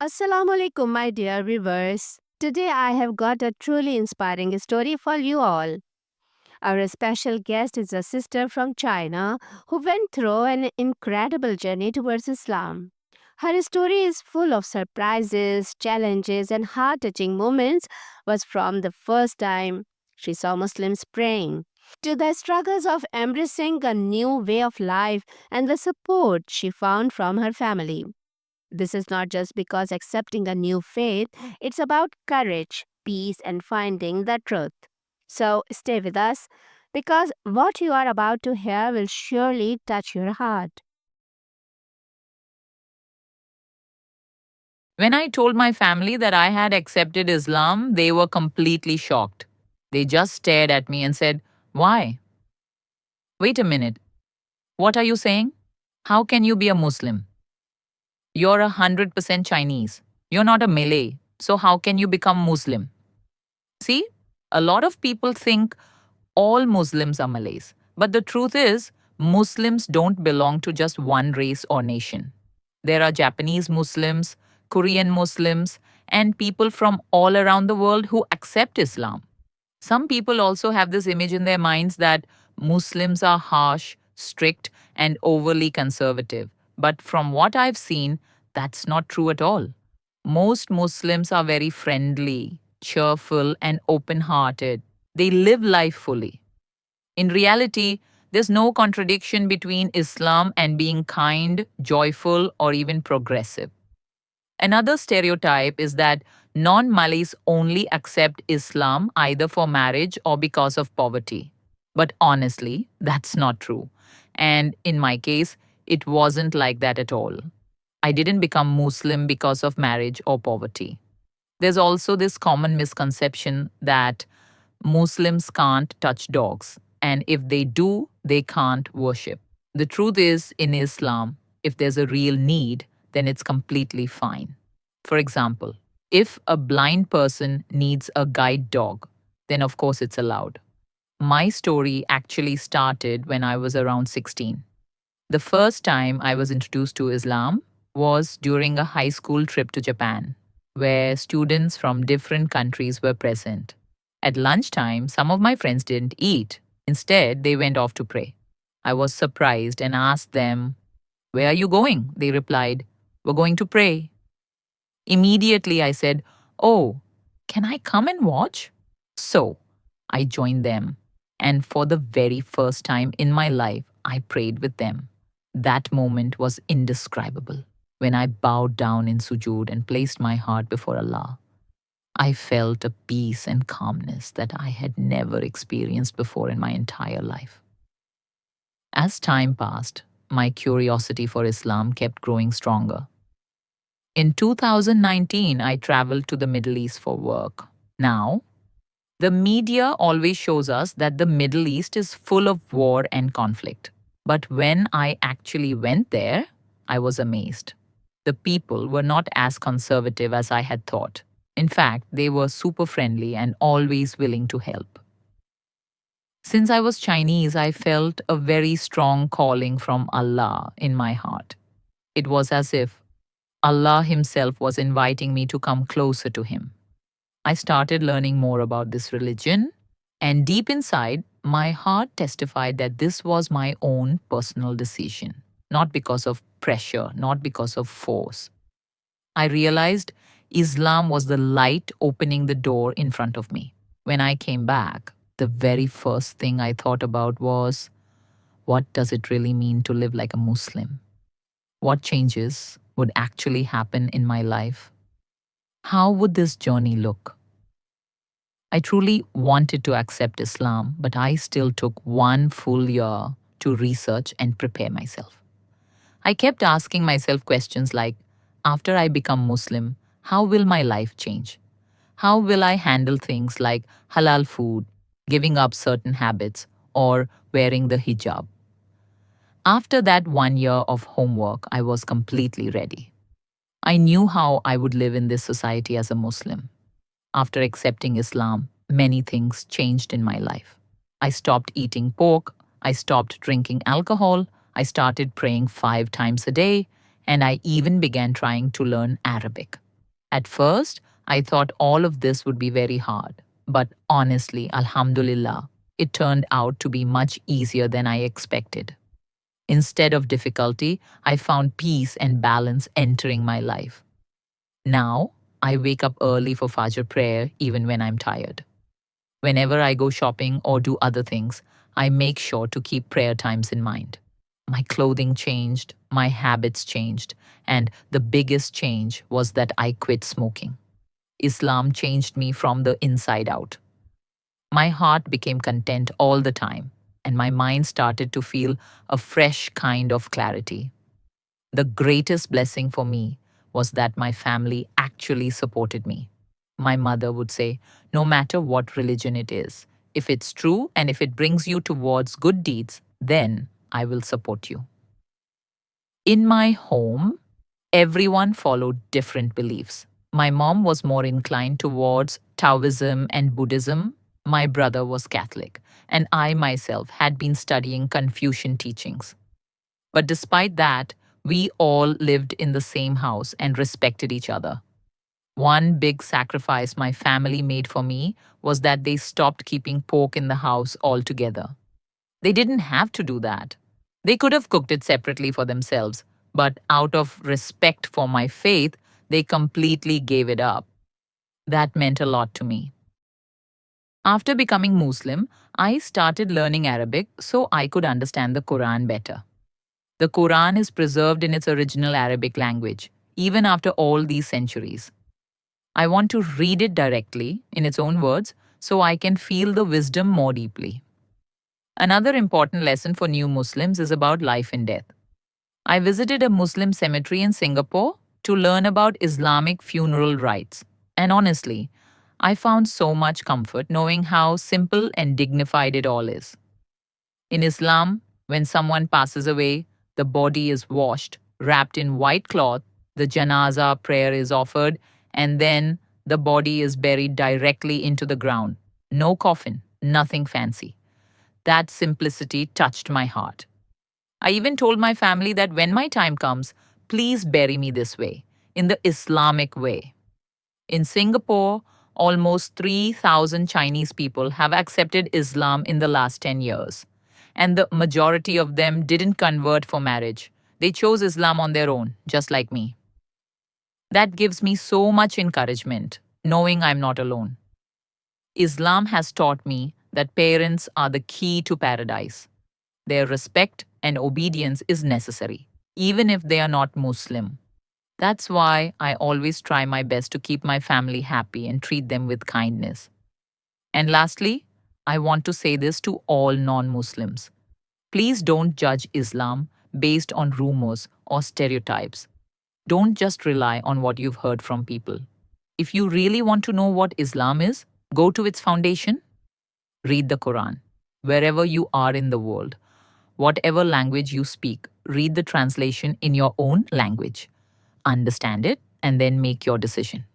Assalamu alaikum, my dear viewers. Today I have got a truly inspiring story for you all. Our special guest is a sister from China who went through an incredible journey towards Islam. Her story is full of surprises, challenges, and heart touching moments. Was from the first time she saw Muslims praying to the struggles of embracing a new way of life and the support she found from her family. This is not just because accepting a new faith, it's about courage, peace, and finding the truth. So stay with us because what you are about to hear will surely touch your heart. When I told my family that I had accepted Islam, they were completely shocked. They just stared at me and said, "Why? Wait a minute. What are you saying? How can you be a Muslim? You're 100% Chinese. You're not a Malay. So how can you become Muslim?" See, a lot of people think all Muslims are Malays. But the truth is, Muslims don't belong to just one race or nation. There are Japanese Muslims, Korean Muslims, and people from all around the world who accept Islam. Some people also have this image in their minds that Muslims are harsh, strict, and overly conservative. But from what I've seen, that's not true at all. Most Muslims are very friendly, cheerful, and open hearted. They live life fully. In reality, there's no contradiction between Islam and being kind, joyful, or even progressive. Another stereotype is that non Malays only accept Islam either for marriage or because of poverty. But honestly, that's not true. And in my case, it wasn't like that at all. I didn't become Muslim because of marriage or poverty. There's also this common misconception that Muslims can't touch dogs, and if they do, they can't worship. The truth is, in Islam, if there's a real need, then it's completely fine. For example, if a blind person needs a guide dog, then of course it's allowed. My story actually started when I was around 16. The first time I was introduced to Islam was during a high school trip to Japan, where students from different countries were present. At lunchtime, some of my friends didn't eat. Instead, they went off to pray. I was surprised and asked them, "Where are you going?" They replied, "We're going to pray." Immediately, I said, "Oh, can I come and watch?" So I joined them. And for the very first time in my life, I prayed with them. That moment was indescribable. When I bowed down in sujood and placed my heart before Allah, I felt a peace and calmness that I had never experienced before in my entire life. As time passed, my curiosity for Islam kept growing stronger. In 2019, I traveled to the Middle East for work. Now, the media always shows us that the Middle East is full of war and conflict. But when I actually went there, I was amazed. The people were not as conservative as I had thought. In fact, they were super friendly and always willing to help. Since I was Chinese, I felt a very strong calling from Allah in my heart. It was as if Allah Himself was inviting me to come closer to Him. I started learning more about this religion, and deep inside, my heart testified that this was my own personal decision, not because of pressure, not because of force. I realized Islam was the light opening the door in front of me. When I came back, the very first thing I thought about was, what does it really mean to live like a Muslim? What changes would actually happen in my life? How would this journey look? I truly wanted to accept Islam, but I still took 1 full year to research and prepare myself. I kept asking myself questions like, after I become Muslim, how will my life change? How will I handle things like halal food, giving up certain habits, or wearing the hijab? After that 1 year of homework, I was completely ready. I knew how I would live in this society as a Muslim. After accepting Islam, many things changed in my life. I stopped eating pork, I stopped drinking alcohol, I started praying 5 times a day, and I even began trying to learn Arabic. At first, I thought all of this would be very hard. But honestly, Alhamdulillah, it turned out to be much easier than I expected. Instead of difficulty, I found peace and balance entering my life. Now, I wake up early for Fajr prayer even when I'm tired. Whenever I go shopping or do other things, I make sure to keep prayer times in mind. My clothing changed, my habits changed, and the biggest change was that I quit smoking. Islam changed me from the inside out. My heart became content all the time, and my mind started to feel a fresh kind of clarity. The greatest blessing for me was that my family actually supported me. My mother would say, no matter what religion it is, if it's true and if it brings you towards good deeds, then I will support you. In my home, everyone followed different beliefs. My mom was more inclined towards Taoism and Buddhism. My brother was Catholic, and I myself had been studying Confucian teachings. But despite that, we all lived in the same house and respected each other. One big sacrifice my family made for me was that they stopped keeping pork in the house altogether. They didn't have to do that. They could have cooked it separately for themselves, but out of respect for my faith, they completely gave it up. That meant a lot to me. After becoming Muslim, I started learning Arabic so I could understand the Quran better. The Quran is preserved in its original Arabic language, even after all these centuries. I want to read it directly, in its own words, so I can feel the wisdom more deeply. Another important lesson for new Muslims is about life and death. I visited a Muslim cemetery in Singapore to learn about Islamic funeral rites. And honestly, I found so much comfort knowing how simple and dignified it all is. In Islam, when someone passes away, the body is washed, wrapped in white cloth, the janazah prayer is offered, and then the body is buried directly into the ground. No coffin, nothing fancy. That simplicity touched my heart. I even told my family that when my time comes, please bury me this way, in the Islamic way. In Singapore, almost 3,000 Chinese people have accepted Islam in the last 10 years. And the majority of them didn't convert for marriage. They chose Islam on their own, just like me. That gives me so much encouragement, knowing I'm not alone. Islam has taught me that parents are the key to paradise. Their respect and obedience is necessary, even if they are not Muslim. That's why I always try my best to keep my family happy and treat them with kindness. And lastly, I want to say this to all non Muslims. Please don't judge Islam based on rumors or stereotypes. Don't just rely on what you've heard from people. If you really want to know what Islam is, go to its foundation, read the Quran. Wherever you are in the world, whatever language you speak, read the translation in your own language. Understand it and then make your decision.